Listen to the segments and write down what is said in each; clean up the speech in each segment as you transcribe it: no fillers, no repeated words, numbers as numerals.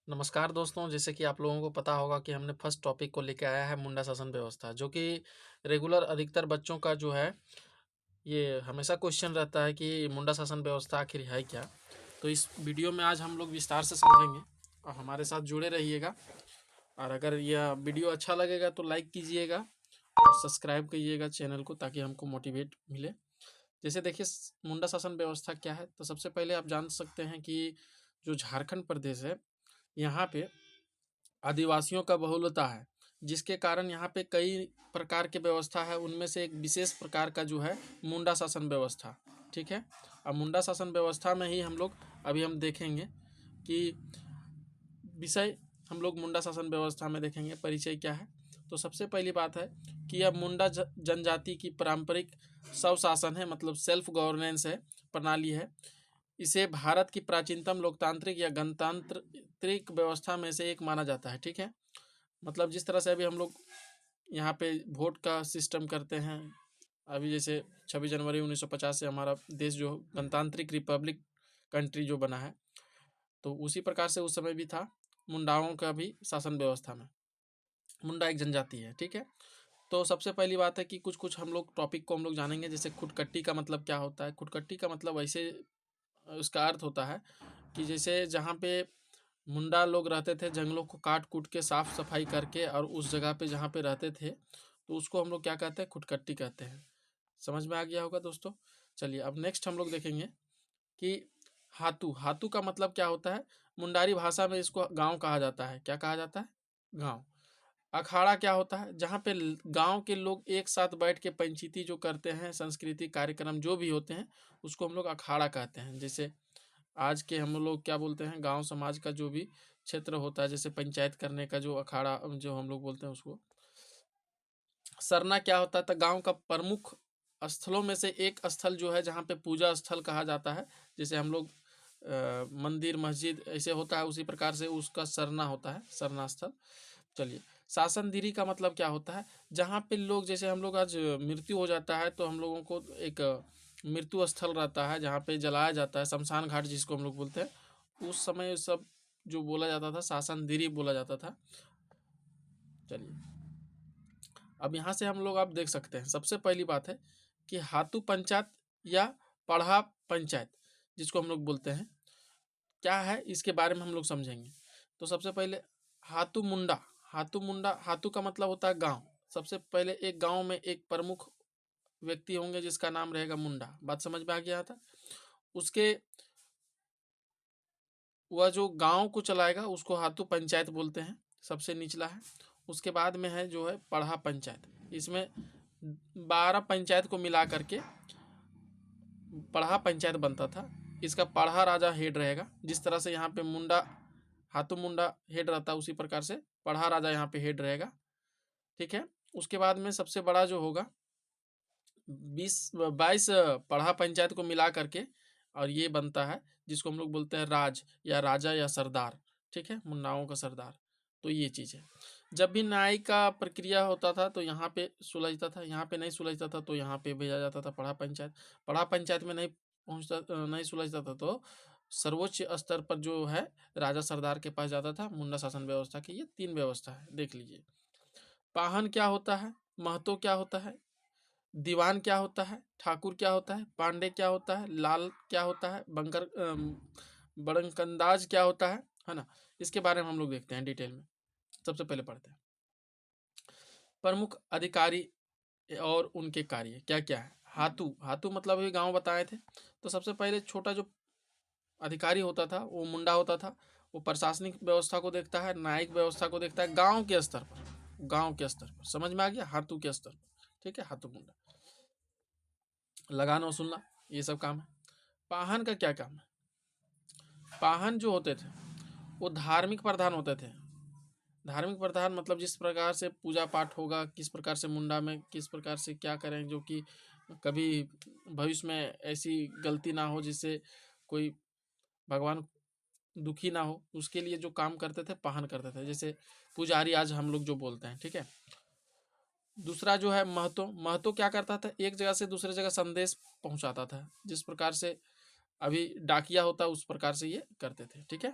नमस्कार दोस्तों, जैसे कि आप लोगों को पता होगा कि हमने फर्स्ट टॉपिक को लेके आया है मुंडा शासन व्यवस्था, जो कि रेगुलर अधिकतर बच्चों का जो है ये हमेशा क्वेश्चन रहता है कि मुंडा शासन व्यवस्था आखिर है क्या। तो इस वीडियो में आज हम लोग विस्तार से समझेंगे और हमारे साथ जुड़े रहिएगा। और अगर यह वीडियो अच्छा लगेगा तो लाइक कीजिएगा और सब्सक्राइब कीजिएगा चैनल को, ताकि हमको मोटिवेट मिले। जैसे देखिए, मुंडा शासन व्यवस्था क्या है, तो सबसे पहले आप जान सकते हैं कि जो झारखंड प्रदेश है, यहाँ पे आदिवासियों का बहुलता है, जिसके कारण यहाँ पे कई प्रकार की व्यवस्था है। उनमें से एक विशेष प्रकार का जो है मुंडा शासन व्यवस्था। ठीक है। अब मुंडा शासन व्यवस्था में ही हम लोग अभी हम देखेंगे कि विषय हम लोग मुंडा शासन व्यवस्था में देखेंगे परिचय क्या है। तो सबसे पहली बात है कि यह मुंडा जनजाति की पारंपरिक स्वशासन है, मतलब सेल्फ गवर्नेंस है, प्रणाली है। इसे भारत की प्राचीनतम लोकतांत्रिक या गणतांत्रिक व्यवस्था में से एक माना जाता है। ठीक है। मतलब जिस तरह से अभी हम लोग यहाँ पे वोट का सिस्टम करते हैं, अभी जैसे 26 जनवरी 1950 से हमारा देश जो गणतांत्रिक रिपब्लिक कंट्री जो बना है, तो उसी प्रकार से उस समय भी था मुंडाओं का भी शासन व्यवस्था में। मुंडा एक जनजाति है। ठीक है। तो सबसे पहली बात है कि कुछ कुछ हम लोग टॉपिक को हम लोग जानेंगे। जैसे खुटकट्टी का मतलब क्या होता है। खुटकट्टी का मतलब ऐसे उसका अर्थ होता है कि जैसे जहाँ पे मुंडा लोग रहते थे, जंगलों को काट कूट के साफ सफाई करके, और उस जगह पे जहाँ पे रहते थे, तो उसको हम लोग क्या कहते हैं, खुटकट्टी कहते हैं। समझ में आ गया होगा दोस्तों। चलिए, अब नेक्स्ट हम लोग देखेंगे कि हातू। हातू का मतलब क्या होता है। मुंडारी भाषा में इसको गांव कहा जाता है। क्या कहा जाता है? गांव। अखाड़ा क्या होता है? जहाँ पे गांव के लोग एक साथ बैठ के पंचायती जो करते हैं, सांस्कृतिक कार्यक्रम जो भी होते हैं, उसको हम लोग अखाड़ा कहते हैं। जैसे आज के हम लोग क्या बोलते हैं, गांव समाज का जो भी क्षेत्र होता है, जैसे पंचायत करने का जो अखाड़ा जो हम लोग बोलते हैं उसको। सरना क्या होता है? तो गांव का प्रमुख स्थलों में से एक स्थल जो है, जहाँ पे पूजा स्थल कहा जाता है। जैसे हम लोग मंदिर मस्जिद ऐसे होता है, उसी प्रकार से उसका सरना होता है, सरना स्थल। चलिए, शासनधीरी का मतलब क्या होता है? जहाँ पे लोग, जैसे हम लोग आज मृत्यु हो जाता है तो हम लोगों को एक मृत्यु स्थल रहता है जहाँ पे जलाया जाता है, शमशान घाट जिसको हम लोग बोलते हैं। उस समय सब जो बोला जाता था, शासनधीरी बोला जाता था। चलिए, अब यहाँ से हम लोग आप देख सकते हैं, सबसे पहली बात है कि हातू पंचायत या पढ़ा पंचायत जिसको हम लोग बोलते हैं, क्या है इसके बारे में हम लोग समझेंगे। तो सबसे पहले हातू मुंडा। हातू मुंडा, हातू का मतलब होता है गांव। सबसे पहले एक गांव में एक प्रमुख व्यक्ति होंगे जिसका नाम रहेगा मुंडा। बात समझ में आ गया था। उसके वह जो गांव को चलाएगा उसको हातू पंचायत बोलते हैं, सबसे निचला है। उसके बाद में है जो है पढ़ा पंचायत। इसमें 12 पंचायत को मिला करके पढ़ा पंचायत बनता था। इसका पढ़ा राजा हेड रहेगा। जिस तरह से यहाँ पे मुंडा, हाथू मुंडा हेड रहता है, उसी प्रकार से पढ़ा राजा यहाँ पे हेड रहेगा। ठीक है। उसके बाद में सबसे बड़ा जो होगा 22 पढ़ा पंचायत को मिला करके, और ये बनता है जिसको हम लोग बोलते हैं राज या राजा या सरदार। ठीक है, मुन्नाओं का सरदार। तो ये चीज़ है। जब भी न्याय का प्रक्रिया होता था तो यहाँ पे सुलझता था, यहाँ पे नहीं सुलझता था तो यहाँ पे भेजा जाता था पढ़ा पंचायत। पढ़ा पंचायत में नहीं पहुँचता, नहीं सुलझता था तो सर्वोच्च स्तर पर जो है राजा सरदार के पास जाता था। मुंडा शासन व्यवस्था की ये 3 व्यवस्था है, देख लीजिए। पाहन क्या होता है, महतो क्या होता है, दीवान क्या होता है, ठाकुर क्या होता है, पांडे क्या होता है, लाल क्या होता है, बड़ंकंदाज क्या होता है ना। इसके बारे में हम लोग देखते हैं डिटेल में। सबसे पहले पढ़ते हैं प्रमुख अधिकारी और उनके कार्य क्या क्या है। हाथू, हाथू मतलब ये गांव बताए थे। तो सबसे पहले छोटा जो अधिकारी होता था वो मुंडा होता था। वो प्रशासनिक व्यवस्था को देखता है, न्यायिक व्यवस्था को देखता है, गांव के स्तर पर। गांव के स्तर पर समझ में आ गया, हाथू के स्तर पर। ठीक है, हाथू मुंडा। लगाना वसूलना ये सब काम है। पाहन का क्या काम है? पाहन जो होते थे वो धार्मिक प्रधान होते थे। धार्मिक प्रधान मतलब जिस प्रकार से पूजा पाठ होगा, किस प्रकार से मुंडा में किस प्रकार से क्या करें, जो कि कभी भविष्य में ऐसी गलती ना हो जिससे कोई भगवान दुखी ना हो, उसके लिए जो काम करते थे पाहन करते थे। जैसे पुजारी आज हम लोग जो बोलते हैं। ठीक है। दूसरा जो है महतो। महतो क्या करता था, एक जगह से दूसरे जगह संदेश पहुंचाता था, जिस प्रकार से अभी डाकिया होता है उस प्रकार से ये करते थे। ठीक है।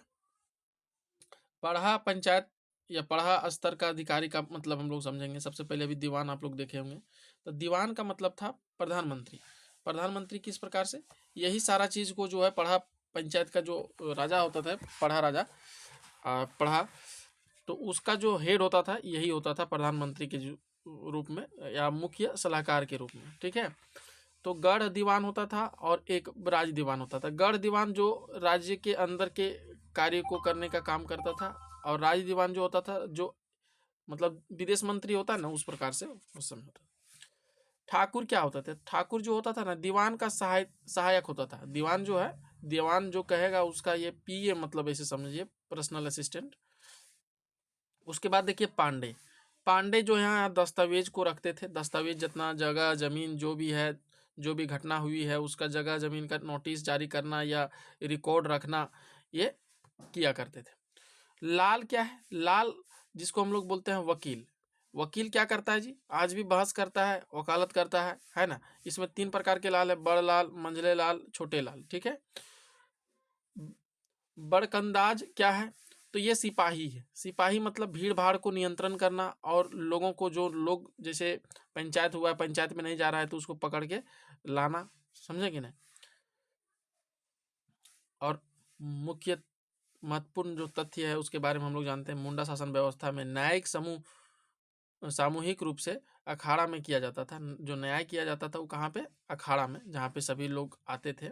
पढ़ा पंचायत या पढ़ा स्तर का अधिकारी का मतलब हम लोग समझेंगे। सबसे पहले अभी दीवान आप लोग देखे होंगे, तो दीवान का मतलब था प्रधानमंत्री। प्रधानमंत्री किस प्रकार से, यही सारा चीज़ को जो है पढ़ा पंचायत का जो राजा होता था, पढ़ा राजा, पढ़ा, तो उसका जो हेड होता था यही होता था प्रधानमंत्री के रूप में या मुख्य सलाहकार के रूप में। ठीक है, तो गढ़ दीवान होता था और एक राज दीवान होता था। गढ़ दीवान जो राज्य के अंदर के कार्य को करने का काम करता था, और राज दीवान जो होता था, जो मतलब विदेश मंत्री होता है ना, उस प्रकार से उस समय होता था। ठाकुर क्या होता था, ठाकुर जो होता था ना, दीवान का सहायक होता था। दीवान जो है, दीवान जो कहेगा उसका ये पीए, मतलब ऐसे समझिए पर्सनल असिस्टेंट। उसके बाद देखिए पांडे। पांडे जो यहाँ दस्तावेज को रखते थे, दस्तावेज जितना जगह जमीन जो भी है, जो भी घटना हुई है उसका जगह जमीन का नोटिस जारी करना या रिकॉर्ड रखना, ये किया करते थे। लाल क्या है, लाल जिसको हम लोग बोलते हैं वकील। वकील क्या करता है जी, आज भी बहस करता है, वकालत करता है ना। इसमें 3 प्रकार के लाल है, बड़ लाल, मंझले लाल, छोटे लाल। ठीक है, बड़कंदाज क्या है, तो ये सिपाही है। सिपाही मतलब भीड़ भाड़ को नियंत्रण करना, और लोगों को, जो लोग जैसे पंचायत हुआ है, पंचायत में नहीं जा रहा है तो उसको पकड़ के लाना, समझे कि नहीं। और मुख्य महत्वपूर्ण जो तथ्य है उसके बारे में हम लोग जानते हैं, मुंडा शासन व्यवस्था में न्यायिक सामूहिक रूप से अखाड़ा में किया जाता था। जो न्याय किया जाता था वो कहाँ पे, अखाड़ा में, जहाँ पे सभी लोग आते थे।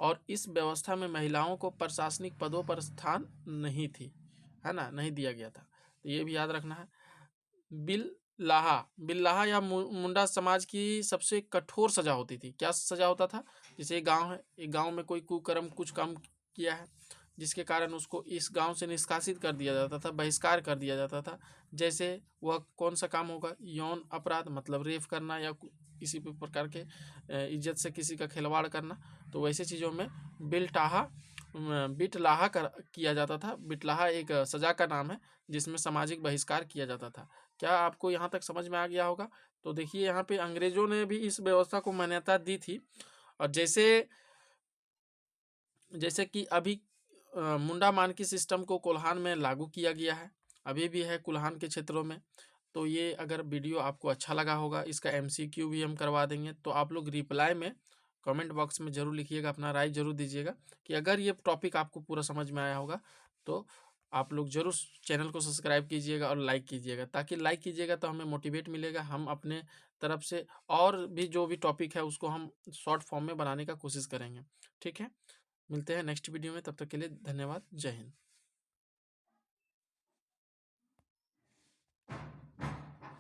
और इस व्यवस्था में महिलाओं को प्रशासनिक पदों पर स्थान नहीं थी, है ना, नहीं दिया गया था, तो ये भी याद रखना है। बिल्लाहा, बिल्लाहा या मुंडा समाज की सबसे कठोर सजा होती थी। क्या सजा होता था, जैसे एक गांव है, एक गांव में कोई कुकर्म कुछ काम किया है, जिसके कारण उसको इस गांव से निष्कासित कर दिया जाता था, बहिष्कार कर दिया जाता था। जैसे वह कौन सा काम होगा, यौन अपराध मतलब रेप करना, या किसी भी प्रकार के इज्जत से किसी का खिलवाड़ करना, तो वैसे चीज़ों में बिटलाहा किया जाता था। बिटलाहा एक सजा का नाम है जिसमें सामाजिक बहिष्कार किया जाता था। क्या आपको यहाँ तक समझ में आ गया होगा। तो देखिए यहाँ पे अंग्रेजों ने भी इस व्यवस्था को मान्यता दी थी। और जैसे जैसे कि अभी मुंडा मानकी सिस्टम को कोल्हान में लागू किया गया है, अभी भी है कोल्हान के क्षेत्रों में। तो ये अगर वीडियो आपको अच्छा लगा होगा, इसका एमसीक्यू भी हम करवा देंगे, तो आप लोग रिप्लाई में कमेंट बॉक्स में ज़रूर लिखिएगा, अपना राय ज़रूर दीजिएगा कि अगर ये टॉपिक आपको पूरा समझ में आया होगा, तो आप लोग ज़रूर चैनल को सब्सक्राइब कीजिएगा और लाइक कीजिएगा। ताकि लाइक कीजिएगा तो हमें मोटिवेट मिलेगा, हम अपने तरफ से और भी जो भी टॉपिक है उसको हम शॉर्ट फॉर्म में बनाने का कोशिश करेंगे। ठीक है, मिलते हैं नेक्स्ट वीडियो में, तब तक के लिए धन्यवाद, जय हिंद।